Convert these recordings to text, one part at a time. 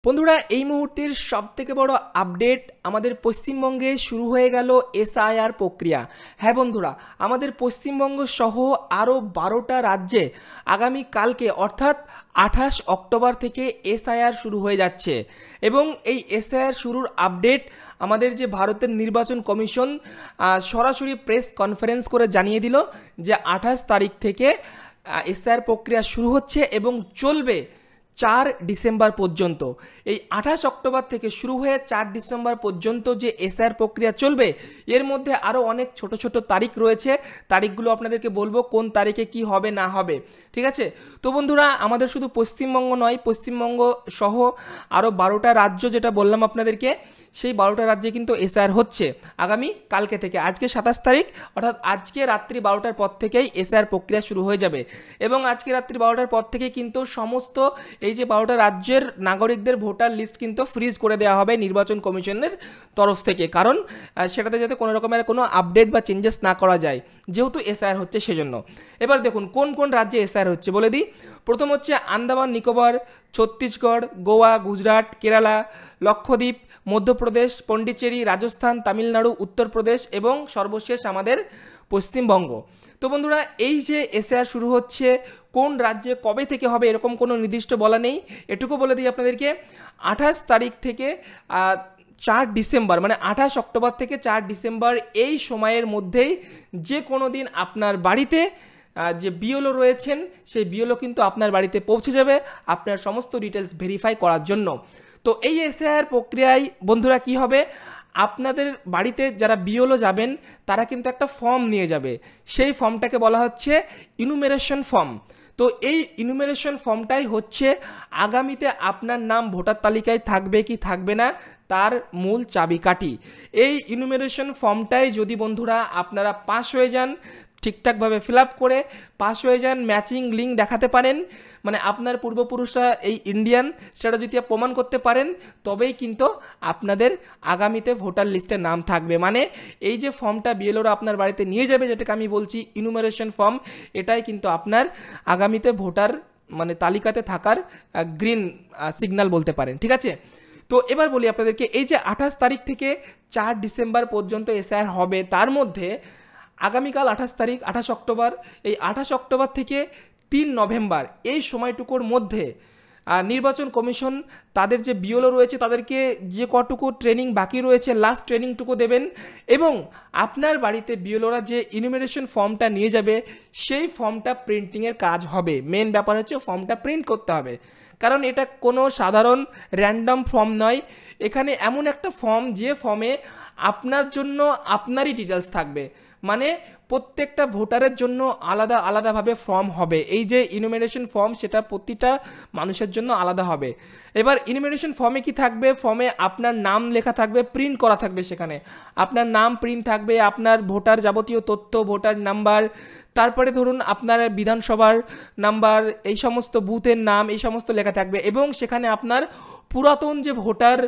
বন্ধুরা এই মুহূর্তের সবথেকে বড় আপডেট আমাদের পশ্চিমবঙ্গে শুরু হয়ে গেল এসআইআর প্রক্রিয়া। হ্যাঁ বন্ধুরা, আমাদের পশ্চিমবঙ্গ সহ আরও 12টা রাজ্যে আগামী কালকে অর্থাৎ 28 অক্টোবর থেকে এসআইআর শুরু হয়ে যাচ্ছে এবং এই এসআইআর শুরুর আপডেট আমাদের যে ভারতের নির্বাচন কমিশন সরাসরি প্রেস কনফারেন্স করে জানিয়ে দিল যে 28 তারিখ থেকে এসআইআর প্রক্রিয়া শুরু হচ্ছে এবং চলবে 4 ডিসেম্বর পর্যন্ত। এই 28 অক্টোবর থেকে শুরু হয়ে 4 ডিসেম্বর পর্যন্ত যে এসআইআর প্রক্রিয়া চলবে, এর মধ্যে আরও অনেক ছোট ছোট তারিখ রয়েছে। তারিখগুলো আপনাদেরকে বলবো কোন তারিখে কি হবে না হবে, ঠিক আছে? তো বন্ধুরা, আমাদের শুধু পশ্চিমবঙ্গ নয়, পশ্চিমবঙ্গ সহ আরও 12টা রাজ্য যেটা বললাম আপনাদেরকে, সেই 12টা রাজ্যে কিন্তু এসআইআর হচ্ছে আগামী কালকে থেকে। আজকে 27 তারিখ, অর্থাৎ আজকে রাত্রি 12টার পর থেকেই এসআইআর প্রক্রিয়া শুরু হয়ে যাবে এবং আজকে রাত্রি 12টার পর থেকে কিন্তু সমস্ত এই যে 12টা রাজ্যের নাগরিকদের ভোটার লিস্ট কিন্তু ফ্রিজ করে দেওয়া হবে নির্বাচন কমিশনের তরফ থেকে, কারণ সেটাতে যাতে কোনো রকমের কোনো আপডেট বা চেঞ্জেস না করা যায়, যেহেতু এসআইআর হচ্ছে সেজন্য। এবার দেখুন কোন কোন রাজ্যে এসআইআর হচ্ছে বলে দিই। প্রথম হচ্ছে আন্দামান নিকোবর, ছত্তিশগড়, গোয়া, গুজরাট, কেরালা, লক্ষদ্বীপ, মধ্যপ্রদেশ, পন্ডিচেরি, রাজস্থান, তামিলনাড়ু, উত্তরপ্রদেশ এবং সর্বশেষ আমাদের পশ্চিমবঙ্গ। তো বন্ধুরা, এই যে এসআইআর শুরু হচ্ছে কোন রাজ্যে কবে থেকে হবে এরকম কোনো নির্দিষ্ট বলা নেই। এটুকু বলে দিই আপনাদেরকে, 28 তারিখ থেকে 4 ডিসেম্বর, মানে 28 অক্টোবর থেকে 4 ডিসেম্বর এই সময়ের মধ্যেই যে কোনো দিন আপনার বাড়িতে যে বিএলও রয়েছেন সেই বিএলও কিন্তু আপনার বাড়িতে পৌঁছে যাবে আপনার সমস্ত ডিটেলস ভেরিফাই করার জন্য। তো এই এসআইআর প্রক্রিয়ায় বন্ধুরা কি হবে, আপনাদের বাড়িতে যারা বিএলও যাবেন তারা কিন্তু একটা ফর্ম নিয়ে যাবে, সেই ফর্মটাকে বলা হচ্ছে ইনুমেরেশন ফর্ম। তো এই ইনুমেরেশন ফর্মটাই হচ্ছে আগামীতে আপনার নাম ভোটার তালিকায় থাকবে কি থাকবে না তার মূল চাবিকাঠি। এই ইনুমেরেশন ফর্মটাই যদি বন্ধুরা আপনারা পাস হয়ে যান, ঠিকঠাকভাবে ফিল আপ করে পাস হয়ে যান, ম্যাচিং লিঙ্ক দেখাতে পারেন, মানে আপনার পূর্বপুরুষরা এই ইন্ডিয়ান সেটা যদি প্রমাণ করতে পারেন, তবেই কিন্তু আপনাদের আগামীতে ভোটার লিস্টে নাম থাকবে। মানে এই যে ফর্মটা বিএলওরা আপনার বাড়িতে নিয়ে যাবে, যেটাকে আমি বলছি ইনুমেরেশন ফর্ম, এটাই কিন্তু আপনার আগামীতে ভোটার মানে তালিকাতে থাকার গ্রিন সিগন্যাল বলতে পারেন, ঠিক আছে? তো এবার বলি আপনাদেরকে, এই যে 28 তারিখ থেকে 4 ডিসেম্বর পর্যন্ত এসআইআর হবে, তার মধ্যে আগামীকাল 28 তারিখ, 28 অক্টোবর, এই 28 অক্টোবর থেকে 3 নভেম্বর এই সময়টুকুর মধ্যে নির্বাচন কমিশন তাদের যে বিএলও রয়েছে তাদেরকে যে কটুকু ট্রেনিং বাকি রয়েছে লাস্ট ট্রেনিংটুকু দেবেন এবং আপনার বাড়িতে বিএলওরা যে ইনুমেরেশন ফর্মটা নিয়ে যাবে সেই ফর্মটা প্রিন্টিংয়ের কাজ হবে। মেন ব্যাপার হচ্ছে ফর্মটা প্রিন্ট করতে হবে, কারণ এটা কোনো সাধারণ র্যান্ডম ফর্ম নয়। এখানে এমন একটা ফর্ম যে ফর্মে আপনার জন্য আপনারই ডিটেলস থাকবে, মানে প্রত্যেকটা ভোটারের জন্য আলাদা আলাদাভাবে ফর্ম হবে। এই যে ইনুমেরেশন ফর্ম সেটা প্রতিটা মানুষের জন্য আলাদা হবে। এবার ইনুমেরেশন ফর্মে কি থাকবে, ফর্মে আপনার নাম লেখা থাকবে, প্রিন্ট করা থাকবে, সেখানে আপনার নাম প্রিন্ট থাকবে, আপনার ভোটার যাবতীয় তথ্য, ভোটার নাম্বার, তারপরে ধরুন আপনার বিধানসভার নাম্বার, এই সমস্ত বুথের নাম, এই সমস্ত লেখা থাকবে এবং সেখানে আপনার পুরাতন যে ভোটার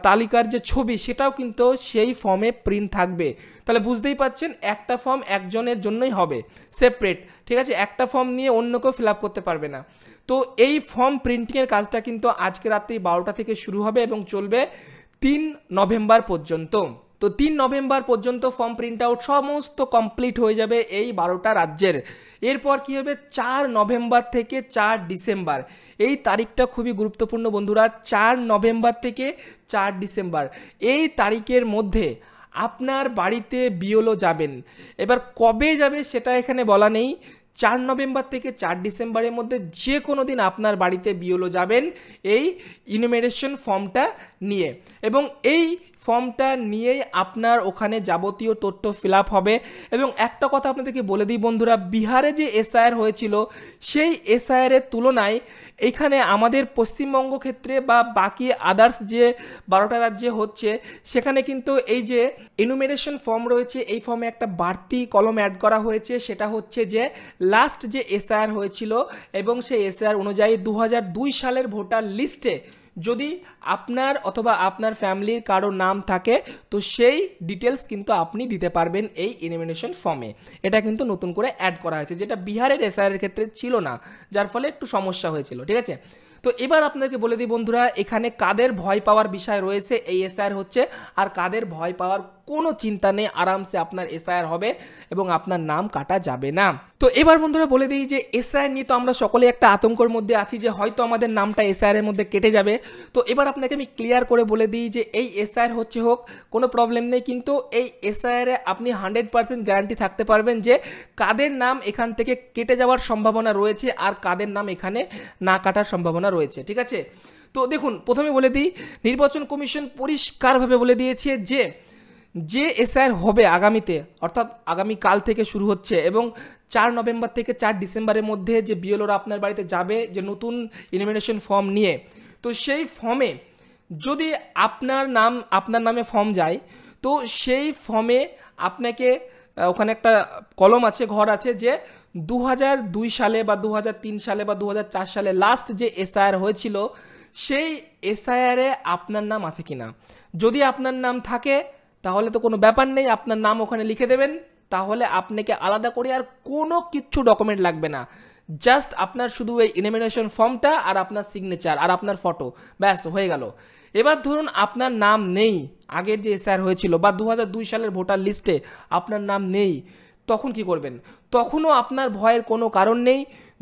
তালিকার যে ছবি সেটাও কিন্তু সেই ফর্মে প্রিন্ট থাকবে। তাহলে বুঝতেই পাচ্ছেন একটা ফর্ম একজনের জন্যই হবে সেপারেট, ঠিক আছে? একটা ফর্ম নিয়ে অন্য কেউ ফিল আপ করতে পারবে না। তো এই ফর্ম প্রিন্টিংয়ের কাজটা কিন্তু আজকে রাত্রি 12টা থেকে শুরু হবে এবং চলবে 3 নভেম্বর পর্যন্ত। তো 3 নভেম্বর পর্যন্ত ফর্ম প্রিন্ট আউট সমস্ত কমপ্লিট হয়ে যাবে এই 12টা রাজ্যের। এরপর কী হবে, 4 নভেম্বর থেকে 4 ডিসেম্বর এই তারিখটা খুবই গুরুত্বপূর্ণ বন্ধুরা। 4 নভেম্বর থেকে 4 ডিসেম্বর এই তারিখের মধ্যে আপনার বাড়িতে বিএলও যাবেন। এবার কবে যাবে সেটা এখানে বলা নেই, 4 নভেম্বর থেকে 4 ডিসেম্বরের মধ্যে যে কোনো দিন আপনার বাড়িতে বিএলও যাবেন এই ইনুমেরেশন ফর্মটা নিয়ে এবং এই ফর্মটা নিয়েই আপনার ওখানে যাবতীয় তথ্য ফিল আপ হবে। এবং একটা কথা আপনাদেরকে বলে দিই বন্ধুরা, বিহারে যে এসআইআর হয়েছিল সেই এসআইআরের তুলনায় এখানে আমাদের পশ্চিমবঙ্গ ক্ষেত্রে বা বাকি আদার্স যে 12টা রাজ্যে হচ্ছে সেখানে কিন্তু এই যে এনুমেরেশন ফর্ম রয়েছে এই ফর্মে একটা বাড়তি কলম অ্যাড করা হয়েছে, সেটা হচ্ছে যে লাস্ট যে এসআইআর হয়েছিল এবং সেই এসআইআর অনুযায়ী 2002 সালের ভোটার লিস্টে যদি আপনার অথবা আপনার ফ্যামিলির কারো নাম থাকে তো সেই ডিটেলস কিন্তু আপনি দিতে পারবেন এই এলিমিনেশন ফর্মে। এটা কিন্তু নতুন করে অ্যাড করা হয়েছে, যেটা বিহারের এসআইআর এর ক্ষেত্রে ছিল না, যার ফলে একটু সমস্যা হয়েছিল। ঠিক আছে, তো এবার আপনাকে বলে দিই বন্ধুরা, এখানে কাদের ভয় পাওয়ার বিষয় রয়েছে এই এসআইআর হচ্ছে, আর কাদের ভয় পাওয়ার কোনো চিন্তা নেই, আরামসে আপনার এসআইআর হবে এবং আপনার নাম কাটা যাবে না। তো এবার বন্ধুরা বলে দিই যে এসআইআর নিয়ে তো আমরা সকলে একটা আতঙ্কের মধ্যে আছি যে হয়তো আমাদের নামটা এসআইআর এর মধ্যে কেটে যাবে। তো এবার আপনাকে আমি ক্লিয়ার করে বলে দিই যে এই এসআইআর হচ্ছে হোক কোনো প্রবলেম নেই, কিন্তু এই এসআইআরে আপনি 100% গ্যারান্টি থাকতে পারবেন যে কাদের নাম এখান থেকে কেটে যাওয়ার সম্ভাবনা রয়েছে আর কাদের নাম এখানে না কাটার সম্ভাবনা রয়েছে, ঠিক আছে। তো দেখুন, প্রথমে বলে দিই, নির্বাচন কমিশন পরিষ্কারভাবে বলে দিয়েছে যে এসআইআর হবে আগামীতে, অর্থাৎ আগামীকাল থেকে শুরু হচ্ছে এবং 4 নভেম্বর থেকে 4 ডিসেম্বরের মধ্যে যে বিএলওরা আপনার বাড়িতে যাবে যে নতুন ইনভিটেশন ফর্ম নিয়ে, তো সেই ফর্মে যদি আপনার নামে ফর্ম যায়, তো সেই ফর্মে আপনাকে ওখানে একটা কলম আছে, ঘর আছে যে 2002 সালে বা 2003 সালে বা 2004 সালে লাস্ট যে এসআইআর হয়েছিল সেই এসআইআরে আপনার নাম আছে কিনা। যদি আপনার নাম থাকে তাহলে তো কোনো ব্যাপার নেই, আপনার নাম ওখানে লিখে দেবেন, তাহলে আপনাকে আলাদা করে আর কোনো কিচ্ছু ডকুমেন্ট লাগবে না, জাস্ট আপনার শুধু এই ইনভিটেশন ফর্মটা আর আপনার সিগনেচার আর আপনার ফটো, ব্যাস হয়ে গেল। এবার ধরুন আপনার নাম নেই, আগের যে এসআইআর হয়েছিল বা 2002 সালের ভোটার লিস্টে আপনার নাম নেই, তখন কি করবেন? তখনও আপনার ভয়ের কোনো কারণ নেই।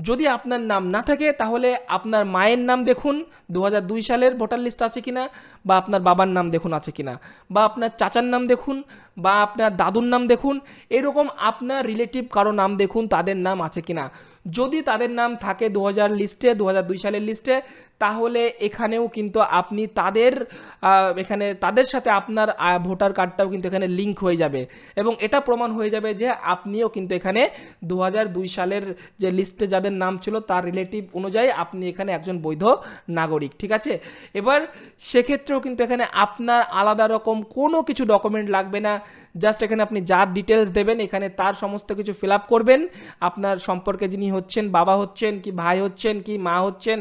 যদি আপনার নাম না থাকে তাহলে আপনার মায়ের নাম দেখুন 2002 সালের ভোটার লিস্ট আছে কিনা, বা আপনার বাবার নাম দেখুন আছে কিনা, বা আপনার চাচার নাম দেখুন, বা আপনার দাদুর নাম দেখুন, এরকম আপনার রিলেটিভ কারো নাম দেখুন তাদের নাম আছে কিনা। যদি তাদের নাম থাকে 2002 সালের লিস্টে, তাহলে এখানেও কিন্তু আপনি তাদের সাথে আপনার ভোটার কার্ডটাও কিন্তু এখানে লিঙ্ক হয়ে যাবে এবং এটা প্রমাণ হয়ে যাবে যে আপনিও কিন্তু এখানে 2002 সালের যে লিস্টে যাদের নাম ছিল তার রিলেটিভ অনুযায়ী আপনি এখানে একজন বৈধ নাগরিক, ঠিক আছে। এবার সেক্ষেত্রেও কিন্তু এখানে আপনার আলাদা রকম কোনো কিছু ডকুমেন্ট লাগবে না, জাস্ট এখানে আপনি যার ডিটেলস দেবেন এখানে তার সমস্ত কিছু ফিল আপ করবেন, আপনার সম্পর্কে যিনি হচ্ছেন, বাবা হচ্ছেন কি ভাই হচ্ছেন কি মা হচ্ছেন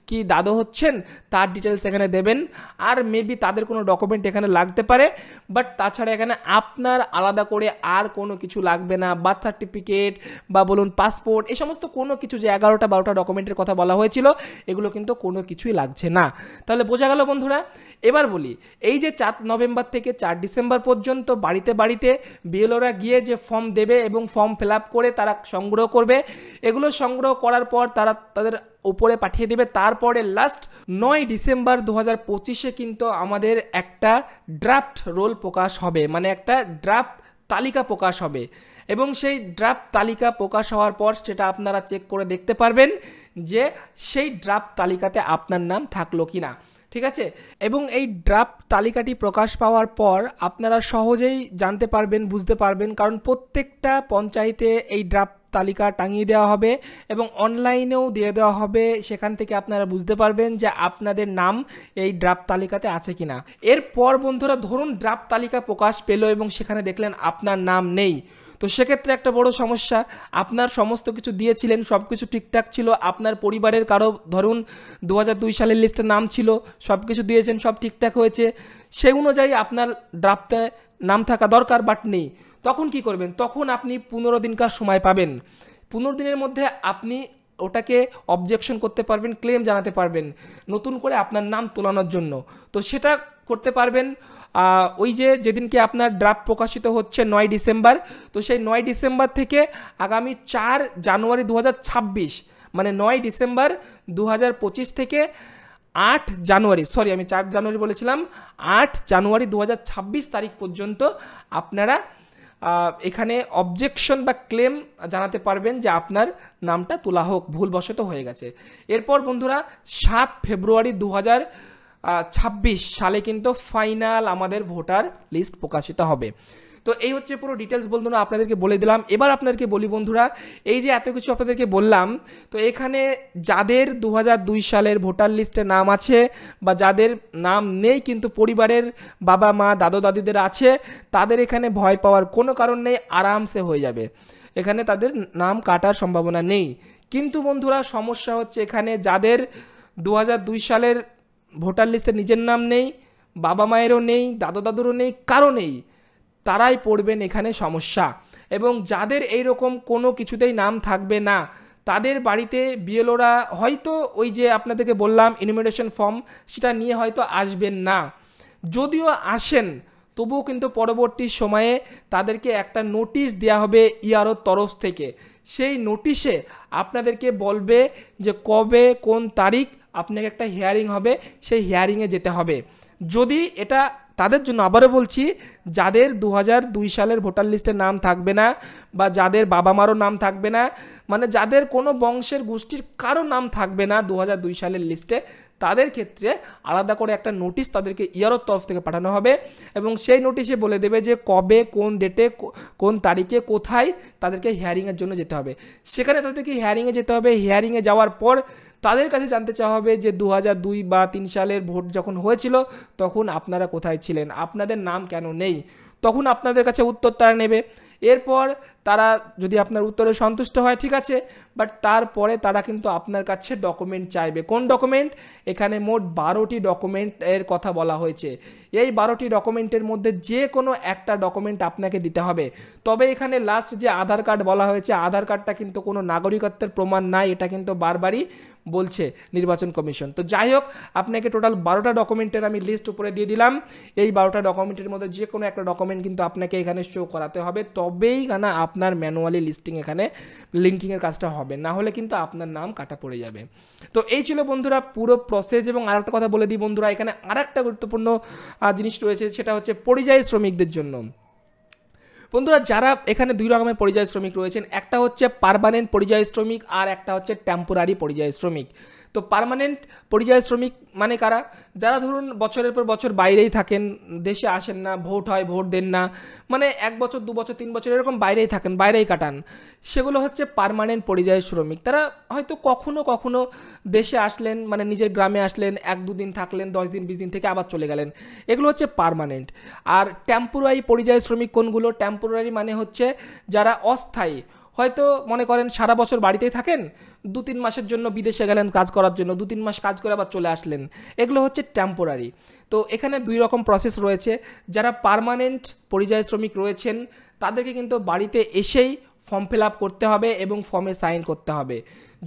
কি দাদু হচ্ছেন, তার ডিটেলস এখানে দেবেন। আর মেবি তাদের কোনো ডকুমেন্ট এখানে লাগতে পারে, বাট তাছাড়া এখানে আপনার আলাদা করে আর কোনো কিছু লাগবে না। বার্থ সার্টিফিকেট বা বলুন পাসপোর্ট, এই সমস্ত কোনো কিছু যে 11টা-12টা ডকুমেন্টের কথা বলা হয়েছিল এগুলো কিন্তু কোনো কিছুই লাগছে না। তাহলে বোঝা গেল বন্ধুরা। এবার বলি, এই যে 4 নভেম্বর থেকে 4 ডিসেম্বর পর্যন্ত বাড়িতে বাড়িতে বিএলওরা গিয়ে যে ফর্ম দেবে এবং ফর্ম ফিল আপ করে তারা সংগ্রহ করবে, এগুলো সংগ্রহ করার পর তারা তাদের উপরে পাঠিয়ে দেবে। তারপরে লাস্ট 9 ডিসেম্বর 2025-এ কিন্তু আমাদের একটা ড্রাফট রোল প্রকাশ হবে, মানে একটা ড্রাফট তালিকা প্রকাশ হবে এবং সেই ড্রাফট তালিকা প্রকাশ হওয়ার পর সেটা আপনারা চেক করে দেখতে পারবেন যে সেই ড্রাফট তালিকাতে আপনার নাম থাকলো কিনা, ঠিক আছে। এবং এই ড্রাফট তালিকাটি প্রকাশ পাওয়ার পর আপনারা সহজেই জানতে পারবেন, বুঝতে পারবেন, কারণ প্রত্যেকটা পঞ্চায়েতে এই ড্রাফট তালিকা টাঙিয়ে দেওয়া হবে এবং অনলাইনেও দিয়ে দেওয়া হবে, সেখান থেকে আপনারা বুঝতে পারবেন যে আপনাদের নাম এই ড্রাফট তালিকাতে আছে কিনা। এরপর বন্ধুরা ধরুন ড্রাফট তালিকা প্রকাশ পেল এবং সেখানে দেখলেন আপনার নাম নেই, তো সেক্ষেত্রে একটা বড় সমস্যা, আপনার সমস্ত কিছু দিয়েছিলেন, সব কিছু ঠিকঠাক ছিল, আপনার পরিবারের কারো ধরুন 2002 সালের লিস্টে নাম ছিল, সব কিছু দিয়েছেন, সব ঠিকঠাক হয়েছে, সেই অনুযায়ী আপনার ড্রাফটে নাম থাকা দরকার, বাট নেই। তখন কি করবেন? তখন আপনি 15 দিনকার সময় পাবেন। 15 দিনের মধ্যে আপনি ওটাকে অবজেকশন করতে পারবেন, ক্লেম জানাতে পারবেন নতুন করে আপনার নাম তোলানোর জন্য। তো সেটা করতে পারবেন ওই যেদিনকে আপনার ড্রাফট প্রকাশিত হচ্ছে 9 ডিসেম্বর, তো সেই 9 ডিসেম্বর থেকে আগামী 4 জানুয়ারি 2026, মানে 9 ডিসেম্বর 2025 থেকে 8 জানুয়ারি, সরি আমি 4 জানুয়ারি বলেছিলাম, 8 জানুয়ারি 2026 তারিখ পর্যন্ত আপনারা এখানে অবজেকশন বা ক্লেম জানাতে পারবেন যে আপনার নামটা তোলা হোক, ভুলবশত হয়ে গেছে। এরপর বন্ধুরা 7 ফেব্রুয়ারি 2026 সালে কিন্তু ফাইনাল আমাদের ভোটার লিস্ট প্রকাশিত হবে। তো এই হচ্ছে পুরো ডিটেলস বন্ধুরা আপনাদেরকে বলে দিলাম। এবার আপনাদেরকে বলি বন্ধুরা, এই যে এত কিছু আপনাদেরকে বললাম, তো এখানে যাদের 2002 সালের ভোটার লিস্টে নাম আছে বা যাদের নাম নেই কিন্তু পরিবারের বাবা মা দাদু দাদিদের আছে, তাদের এখানে ভয় পাওয়ার কোনো কারণ নেই, আরামসে হয়ে যাবে, এখানে তাদের নাম কাটার সম্ভাবনা নেই। কিন্তু বন্ধুরা সমস্যা হচ্ছে এখানে যাদের 2002 সালের ভোটার লিস্টে নিজের নাম নেই, বাবা মায়েরও নেই, দাদু দাদুরও নেই, কারো নেই, তারাই পড়বেন এখানে সমস্যা। এবং যাদের এই রকম কোনো কিছুতেই নাম থাকবে না তাদের বাড়িতে বিএলওরা হয়তো ওই যে আপনাদেরকে বললাম ইনুমিনেশন ফর্ম সেটা নিয়ে হয়তো আসবেন না, যদিও আসেন তবুও কিন্তু পরবর্তী সময়ে তাদেরকে একটা নোটিশ দেওয়া হবে ইআরওর তরফ থেকে। সেই নোটিশে আপনাদেরকে বলবে যে কবে কোন তারিখ আপনাকে একটা হিয়ারিং হবে, সেই হিয়ারিংয়ে যেতে হবে। যদি এটা তাদের জন্য আবারও বলছি, যাদের 2002 সালের ভোটার লিস্টে নাম থাকবে না বা যাদের বাবা মারও নাম থাকবে না, মানে যাদের কোনো বংশের গোষ্ঠীর কারো নাম থাকবে না 2002 সালের লিস্টে, তাদের ক্ষেত্রে আলাদা করে একটা নোটিশ তাদেরকে ইআরওর তরফ থেকে পাঠানো হবে এবং সেই নোটিশে বলে দেবে যে কবে কোন ডেটে কোন তারিখে কোথায় তাদেরকে হিয়ারিংয়ের জন্য যেতে হবে। সেখানে তাদেরকে হিয়ারিংয়ে যেতে হবে। হিয়ারিংয়ে যাওয়ার পর তাদের কাছে জানতে চাওয়া হবে যে 2002 বা 3 সালের ভোট যখন হয়েছিল তখন আপনারা কোথায় ছিলেন, আপনাদের নাম কেন নেই, তখন আপনাদের কাছে উত্তর তারা নেবে। এরপর তারা যদি আপনার উত্তরে সন্তুষ্ট হয় ঠিক আছে, বাট তারপরে তারা কিন্তু আপনার কাছে ডকুমেন্ট চাইবে। কোন ডকুমেন্ট? এখানে মোট 12টি ডকুমেন্টের কথা বলা হয়েছে। এই 12টি ডকুমেন্টের মধ্যে যে কোনো একটা ডকুমেন্ট আপনাকে দিতে হবে। তবে এখানে লাস্ট যে আধার কার্ড বলা হয়েছে, আধার কার্ডটা কিন্তু কোনো নাগরিকত্বের প্রমাণ নাই, এটা কিন্তু বারবারই বলছে নির্বাচন কমিশন। তো যাই হোক, আপনাকে টোটাল 12টা ডকুমেন্টের আমি লিস্ট উপরে দিয়ে দিলাম। এই 12টা ডকুমেন্টের মধ্যে যে কোনো একটা ডকুমেন্ট কিন্তু আপনাকে এখানে শো করাতে হবে, তবেই না আপনার ম্যানুয়ালি লিস্টিং এখানে লিঙ্কিংয়ের কাজটা হবে, না হলে কিন্তু আপনার নাম কাটা পড়ে যাবে। তো এই ছিল বন্ধুরা পুরো প্রসেস। এবং আরেকটা কথা বলে দিই বন্ধুরা, এখানে আরেকটা গুরুত্বপূর্ণ জিনিস রয়েছে, সেটা হচ্ছে পরিযায়ী শ্রমিকদের জন্য। বন্ধুরা যারা এখানে দুই রকমের পরিযায়ী শ্রমিক রয়েছেন, একটা হচ্ছে পার্মানেন্ট পরিযায়ী শ্রমিক আর একটা হচ্ছে টেম্পোরারি পরিযায়ী শ্রমিক। তো পার্মানেন্ট পরিযায়ী শ্রমিক মানে কারা? যারা ধরুন বছরের পর বছর বাইরেই থাকেন, দেশে আসেন না, ভোট হয় ভোট দেন না, মানে 1 বছর 2 বছর 3 বছর এরকম বাইরেই থাকেন, বাইরেই কাটান, সেগুলো হচ্ছে পার্মানেন্ট পরিযায়ী শ্রমিক। তারা হয়তো কখনো কখনো দেশে আসলেন, মানে নিজের গ্রামে আসলেন, 1-2 দিন থাকলেন, 10 দিন 20 দিন থেকে আবার চলে গেলেন, এগুলো হচ্ছে পার্মানেন্ট। আর টেম্পোরারি পরিযায়ী শ্রমিক কোনগুলো? টেম্পোরারি মানে হচ্ছে যারা অস্থায়ী, হয়তো মনে করেন সারা বছর বাড়িতেই থাকেন, 2-3 মাসের জন্য বিদেশে গেলেন কাজ করার জন্য, 2-3 মাস কাজ করে আবার চলে আসলেন, এগুলো হচ্ছে টেম্পোরারি। তো এখানে 2 রকম প্রসেস রয়েছে। যারা পার্মানেন্ট পরিযায়ী শ্রমিক রয়েছেন তাদেরকে কিন্তু বাড়িতে এসেই ফর্ম ফিল আপ করতে হবে এবং ফর্মে সাইন করতে হবে।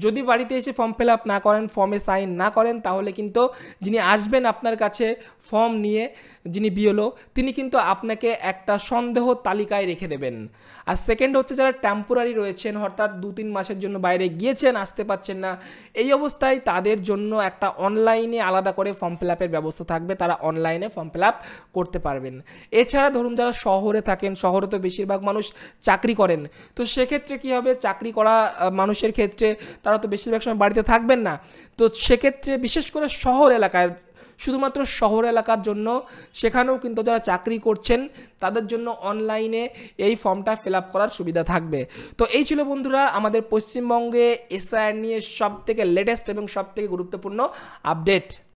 যদি বাড়িতে এসে ফর্ম ফিল আপ না করেন, ফর্মে সাইন না করেন, তাহলে কিন্তু যিনি আসবেন আপনার কাছে ফর্ম নিয়ে, যিনি বিএলও, তিনি কিন্তু আপনাকে একটা সন্দেহ তালিকায় রেখে দেবেন। আর সেকেন্ড হচ্ছে যারা টেম্পোরারি রয়েছেন, অর্থাৎ 2-3 মাসের জন্য বাইরে গিয়েছেন, আসতে পারছেন না, এই অবস্থায় তাদের জন্য একটা অনলাইনে আলাদা করে ফর্ম ফিল আপের ব্যবস্থা থাকবে, তারা অনলাইনে ফর্ম ফিল আপ করতে পারবেন। এছাড়া ধরুন যারা শহরে থাকেন, শহরে তো বেশিরভাগ মানুষ চাকরি করেন, তো সেক্ষেত্রে কী হবে, চাকরি করা মানুষের ক্ষেত্রে তারা তো বেশিরভাগ সময় বাড়িতে থাকবেন না, তো সেক্ষেত্রে বিশেষ করে শহর এলাকায়, শুধুমাত্র শহর এলাকার জন্য, সেখানেও কিন্তু যারা চাকরি করছেন তাদের জন্য অনলাইনে এই ফর্মটা ফিল আপ করার সুবিধা থাকবে। তো এই ছিল বন্ধুরা আমাদের পশ্চিমবঙ্গে এসআইআর নিয়ে সবথেকে লেটেস্ট এবং সবথেকে গুরুত্বপূর্ণ আপডেট।